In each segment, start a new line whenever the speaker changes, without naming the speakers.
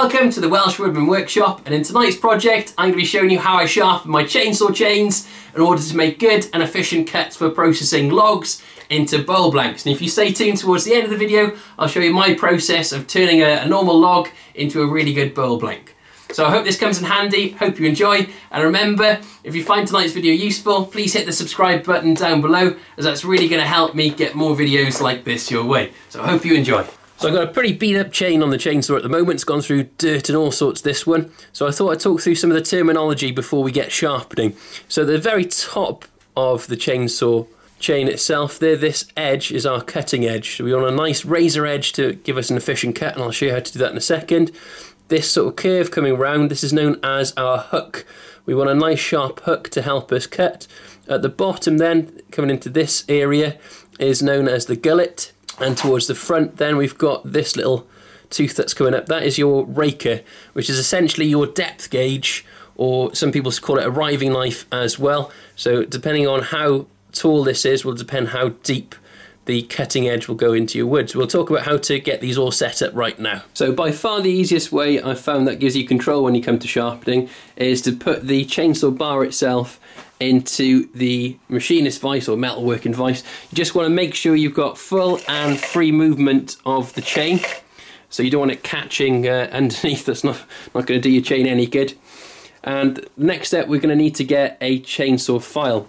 Welcome to the Welsh Woodman Workshop, and in tonight's project I'm going to be showing you how I sharpen my chainsaw chains in order to make good and efficient cuts for processing logs into bowl blanks. And if you stay tuned towards the end of the video, I'll show you my process of turning a normal log into a really good bowl blank. So I hope this comes in handy, hope you enjoy, and remember, if you find tonight's video useful, please hit the subscribe button down below, as that's really going to help me get more videos like this your way. So I hope you enjoy. So I've got a pretty beat up chain on the chainsaw at the moment. It's gone through dirt and all sorts, this one. So I thought I'd talk through some of the terminology before we get sharpening. So the very top of the chainsaw chain itself there, this edge is our cutting edge. So we want a nice razor edge to give us an efficient cut, and I'll show you how to do that in a second. This sort of curve coming round, this is known as our hook. We want a nice sharp hook to help us cut. At the bottom then, coming into this area, is known as the gullet. And towards the front then we've got this little tooth that's coming up. That is your raker, which is essentially your depth gauge, or some people call it a riving knife as well. So depending on how tall this is will depend how deep the cutting edge will go into your wood. We'll talk about how to get these all set up right now. So by far the easiest way I've found that gives you control when you come to sharpening is to put the chainsaw bar itself into the machinist vise or metalworking vise. You just want to make sure you've got full and free movement of the chain. So you don't want it catching underneath. That's not going to do your chain any good. And next step, we're going to need to get a chainsaw file.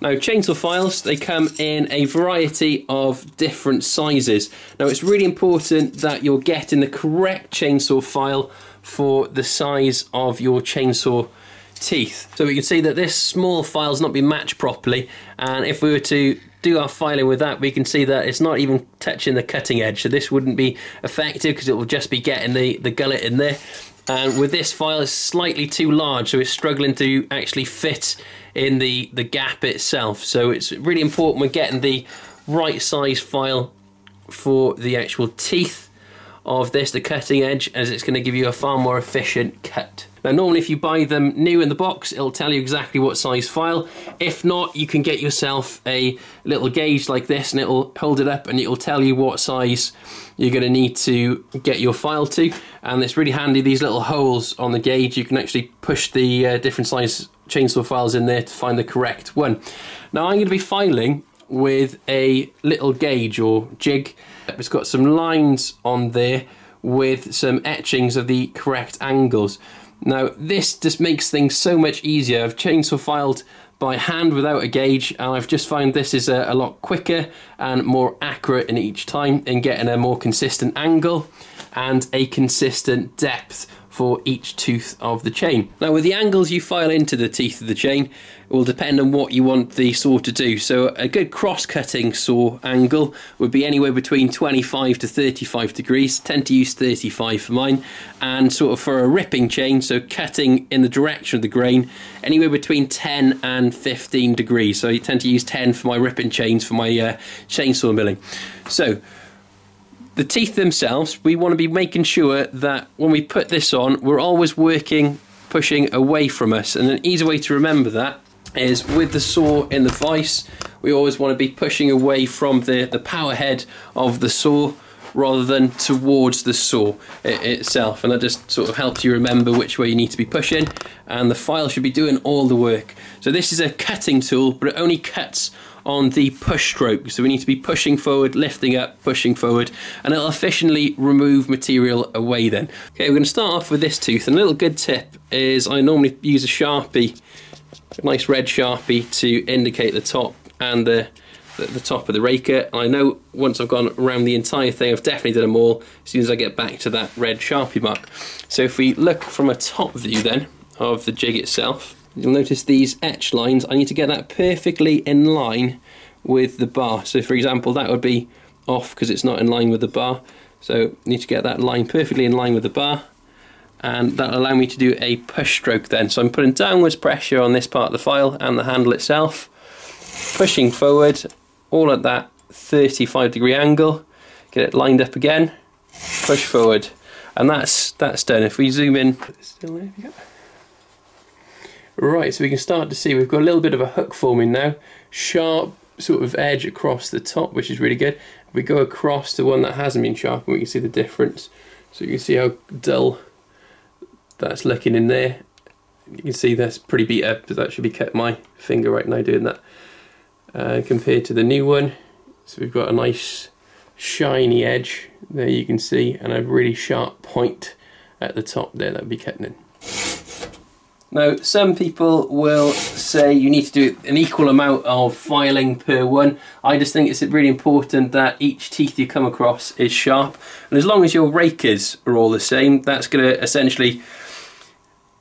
Now, chainsaw files, they come in a variety of different sizes. Now, it's really important that you're getting the correct chainsaw file for the size of your chainsaw teeth. So we can see that this small file's not been matched properly, and if we were to do our filing with that, we can see that it's not even touching the cutting edge, so this wouldn't be effective because it will just be getting the gullet in there. And with this file, it's slightly too large, so it's struggling to actually fit in the gap itself. So it's really important we're getting the right size file for the actual teeth of this, the cutting edge, as it's going to give you a far more efficient cut. Now normally if you buy them new in the box, it'll tell you exactly what size file. If not, you can get yourself a little gauge like this, and it'll hold it up and it'll tell you what size you're going to need to get your file to. And it's really handy, these little holes on the gauge, you can actually push the different size chainsaw files in there to find the correct one. Now I'm going to be filing with a little gauge or jig. It's got some lines on there with some etchings of the correct angles. Now this just makes things so much easier. I've chainsaw filed by hand without a gauge, and I've just found this is a lot quicker and more accurate in each time in getting a more consistent angle and a consistent depth for each tooth of the chain. Now with the angles you file into the teeth of the chain, it will depend on what you want the saw to do. So a good cross-cutting saw angle would be anywhere between 25 to 35 degrees. I tend to use 35 for mine. And sort of for a ripping chain, so cutting in the direction of the grain, anywhere between 10 and 15 degrees. So I tend to use 10 for my ripping chains for my chainsaw milling. So the teeth themselves, we want to be making sure that when we put this on, we're always pushing away from us. And an easy way to remember that is with the saw in the vise, we always want to be pushing away from the power head of the saw rather than towards the saw itself. And that just sort of helps you remember which way you need to be pushing, and the file should be doing all the work. So this is a cutting tool, but it only cuts on the push stroke, so we need to be pushing forward, lifting up, pushing forward, and it'll efficiently remove material away then. Okay, we're going to start off with this tooth, and a little good tip is I normally use a Sharpie, a nice red Sharpie, to indicate the top and the top of the raker. And I know once I've gone around the entire thing, I've definitely done them all as soon as I get back to that red Sharpie mark. So if we look from a top view then of the jig itself, you'll notice these etch lines. I need to get that perfectly in line with the bar. So for example, that would be off because it's not in line with the bar. So you need to get that line perfectly in line with the bar, and that'll allow me to do a push stroke then. So I'm putting downwards pressure on this part of the file and the handle itself, pushing forward, all at that 35 degree angle, get it lined up again, push forward, and that's done. If we zoom in, still there we go. Right, so we can start to see we've got a little bit of a hook forming now, sharp sort of edge across the top, which is really good. we go across to one that hasn't been sharpened, we can see the difference. So you can see how dull that's looking in there. You can see that's pretty beat up, but that should be cut my finger right now doing that. Compared to the new one, so we've got a nice shiny edge there, you can see, and a really sharp point at the top there that would be cutting in. Now, some people will say you need to do an equal amount of filing per one. I just think it's really important that each teeth you come across is sharp, and as long as your rakers are all the same, that's going to essentially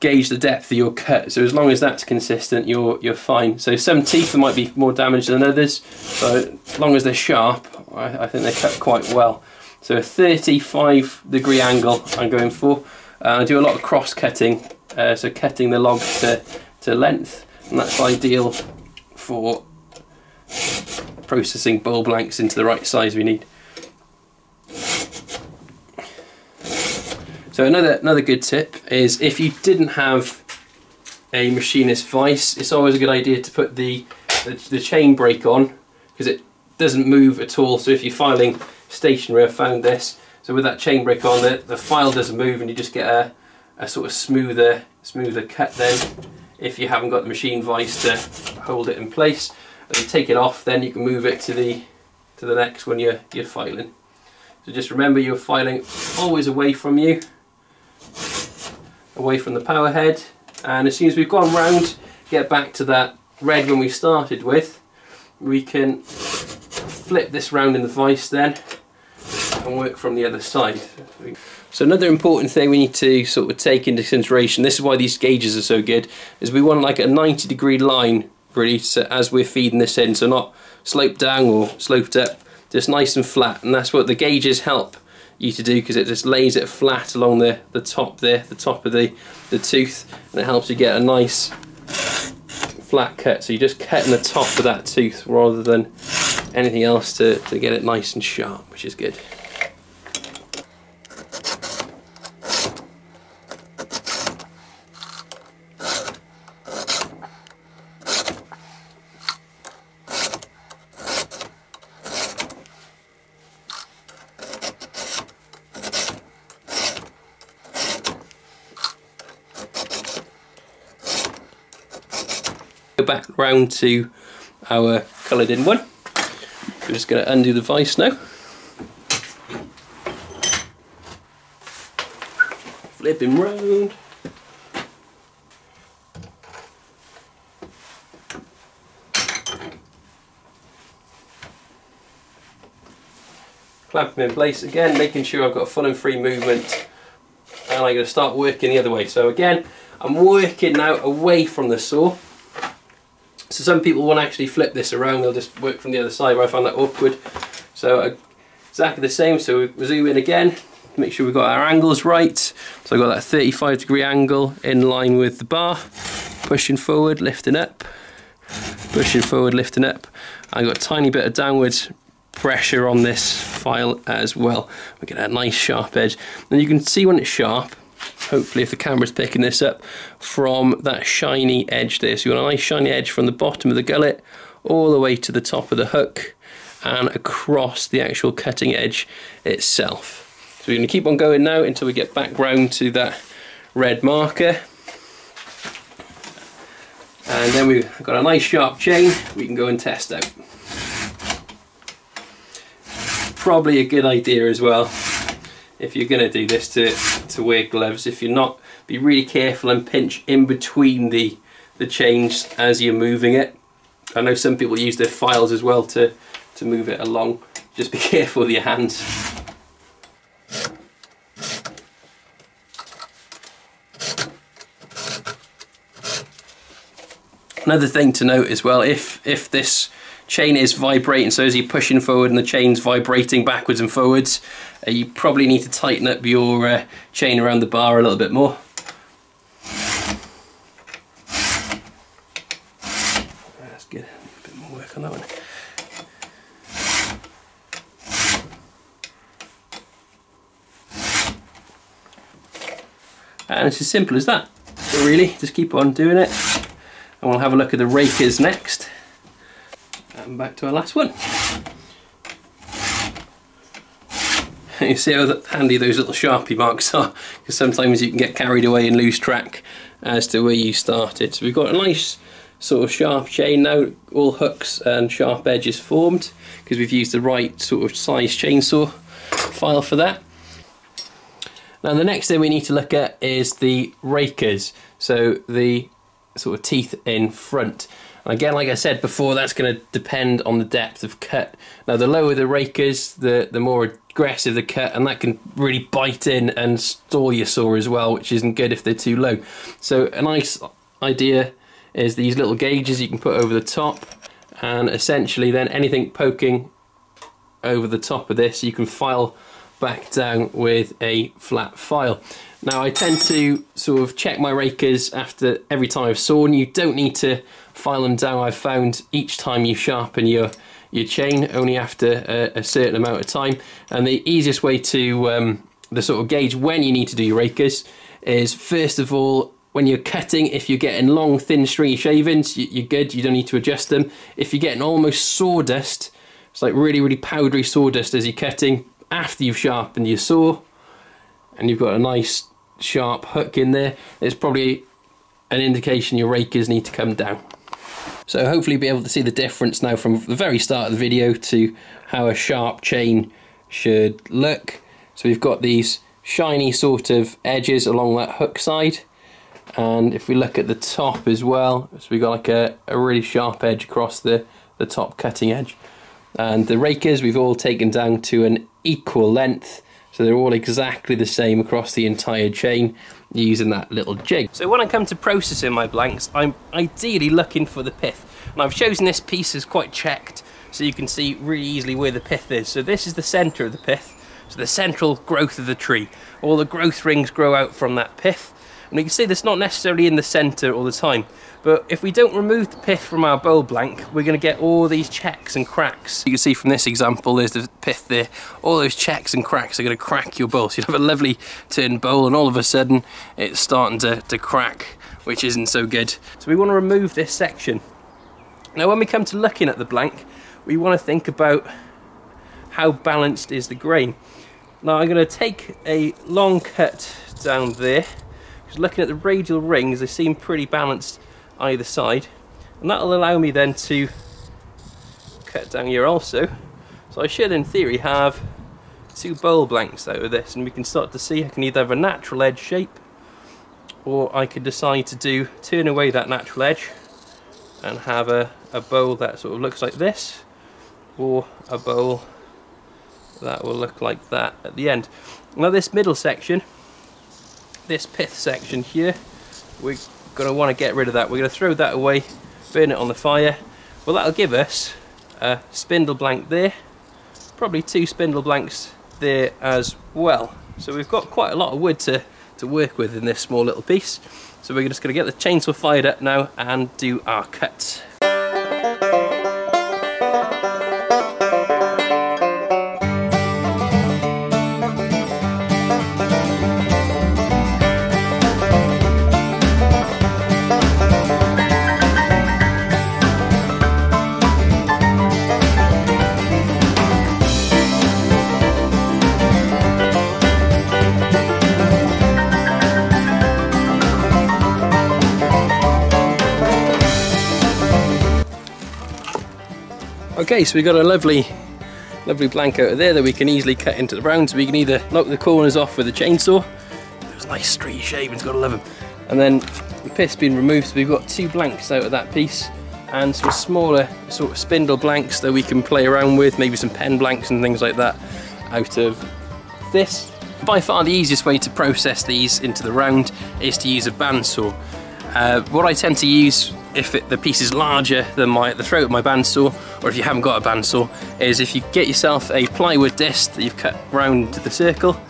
gauge the depth of your cut. So as long as that's consistent, you're fine. So some teeth might be more damaged than others, so as long as they're sharp, I think they cut quite well. So a 35-degree angle I'm going for. I do a lot of cross cutting, so cutting the log to length, and that's ideal for processing bowl blanks into the right size we need. So another good tip is, if you didn't have a machinist vise, it's always a good idea to put the chain brake on, because it doesn't move at all. So if you're filing stationary, I found this, so with that chain brake on, the file doesn't move, and you just get a sort of smoother cut then, if you haven't got the machine vise to hold it in place. As you take it off, then you can move it to the next one you're filing. So just remember, you're filing always away from you, away from the power head, and as soon as we've gone round, get back to that red one we started with, we can flip this round in the vise then and work from the other side. So another important thing we need to sort of take into consideration, this is why these gauges are so good, is we want like a 90-degree line really, so as we're feeding this in, so not sloped down or sloped up, just nice and flat, and that's what the gauges help you to do, because it just lays it flat along the top there, the top of the tooth, and it helps you get a nice flat cut. So you're just cutting the top of that tooth rather than anything else to get it nice and sharp, which is good. Go back round to our coloured in one. We're just going to undo the vise now. Flip him round. Clamp him in place again, making sure I've got a full and free movement, and I'm going to start working the other way. So again, I'm working now away from the saw. So some people won't actually flip this around, they'll just work from the other side, where I find that awkward. So exactly the same, so we zoom in again, make sure we've got our angles right. So I've got that 35-degree angle in line with the bar, pushing forward, lifting up, pushing forward, lifting up. I've got a tiny bit of downward pressure on this file as well. We get a nice sharp edge. And you can see when it's sharp, hopefully if the camera's picking this up, from that shiny edge there. So you want a nice shiny edge from the bottom of the gullet all the way to the top of the hook and across the actual cutting edge itself. So we're going to keep on going now until we get back round to that red marker. And then we've got a nice sharp chain we can go and test out. Probably a good idea as well, if you're going to do this, to wear gloves. If you're not, be really careful and pinch in between the chains as you're moving it. I know some people use their files as well to move it along. Just be careful with your hands. Another thing to note as well, if this chain is vibrating, so as you're pushing forward and the chain's vibrating backwards and forwards, you probably need to tighten up your chain around the bar a little bit more. That's good, a bit more work on that one. And it's as simple as that. So really, just keep on doing it. And we'll have a look at the rakers next. And back to our last one. You see how handy those little Sharpie marks are, because sometimes you can get carried away and lose track as to where you started. So we've got a nice sort of sharp chain now, all hooks and sharp edges formed, because we've used the right sort of size chainsaw file for that. Now the next thing we need to look at is the rakers, so the sort of teeth in front. And again, like I said before, that's going to depend on the depth of cut. Now the lower the rakers, the more aggressive the cut, and that can really bite in and stall your saw as well, which isn't good if they're too low. So a nice idea is these little gauges you can put over the top, and essentially then anything poking over the top of this you can file back down with a flat file. Now I tend to sort of check my rakers after every time I've sawn. You don't need to file them down, I've found, each time you sharpen your chain, only after a certain amount of time. And the easiest way to the sort of gauge when you need to do your rakers is, first of all, when you're cutting, if you're getting long, thin, stringy shavings, you're good, you don't need to adjust them. If you're getting almost sawdust, it's like really, really powdery sawdust as you're cutting, after you've sharpened your saw, and you've got a nice sharp hook in there, it's probably an indication your rakers need to come down. So hopefully you'll be able to see the difference now from the very start of the video to how a sharp chain should look. So we've got these shiny sort of edges along that hook side, and if we look at the top as well, so we've got like a really sharp edge across the top cutting edge. And the rakers we've all taken down to an equal length, so they're all exactly the same across the entire chain using that little jig. So when I come to processing my blanks, I'm ideally looking for the pith, and I've chosen this piece as quite checked so you can see really easily where the pith is. So this is the centre of the pith, so the central growth of the tree. All the growth rings grow out from that pith, and you can see that's not necessarily in the centre all the time, but if we don't remove the pith from our bowl blank, we're going to get all these checks and cracks. You can see from this example, there's the pith there, all those checks and cracks are going to crack your bowl. So you have a lovely turned bowl and all of a sudden it's starting to crack, which isn't so good. So we want to remove this section. Now when we come to looking at the blank, we want to think about how balanced is the grain. Now I'm going to take a long cut down there, because looking at the radial rings, they seem pretty balanced either side, and that'll allow me then to cut down here also. So I should in theory have two bowl blanks out of this, and we can start to see I can either have a natural edge shape, or I could decide to turn away that natural edge and have a bowl that sort of looks like this, or a bowl that will look like that at the end. Now this middle section, this pith section here, we're going to want to get rid of that. We're going to throw that away, burn it on the fire. Well, that'll give us a spindle blank there, probably two spindle blanks there as well. So we've got quite a lot of wood to work with in this small little piece. So we're just going to get the chainsaw fired up now and do our cuts. Okay, so we've got a lovely blank out of there that we can easily cut into the round. So we can either knock the corners off with a chainsaw. Those nice straight shavings, gotta love them. And then the pith's been removed, so we've got two blanks out of that piece, and some smaller sort of spindle blanks that we can play around with, maybe some pen blanks and things like that out of this. By far the easiest way to process these into the round is to use a bandsaw. What I tend to use, if the piece is larger than the throat of my bandsaw, or if you haven't got a bandsaw, is if you get yourself a plywood disc that you've cut round the circle,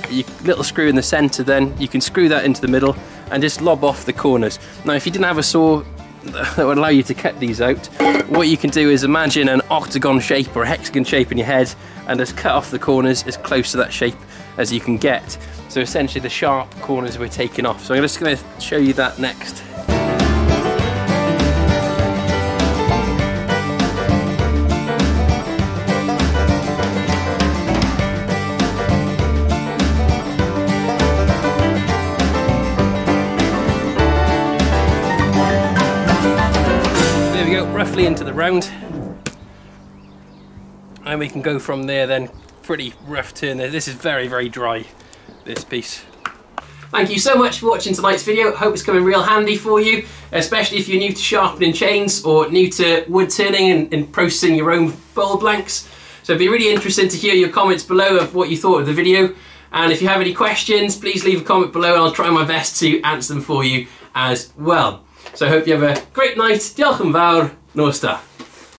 you little screw in the centre, then you can screw that into the middle and just lob off the corners. Now if you didn't have a saw that would allow you to cut these out, what you can do is imagine an octagon shape or a hexagon shape in your head and just cut off the corners as close to that shape as you can get. So essentially the sharp corners we're taking off. So I'm just going to show you that next. roughly into the round. And we can go from there then. Pretty rough turn there. This is very, very dry, this piece. Thank you so much for watching tonight's video. Hope it's coming real handy for you, especially if you're new to sharpening chains or new to wood turning and processing your own bowl blanks. So it'd be really interesting to hear your comments below of what you thought of the video. And if you have any questions, please leave a comment below and I'll try my best to answer them for you as well. So I hope you have a great night. Diolch yn fawr. Nos da.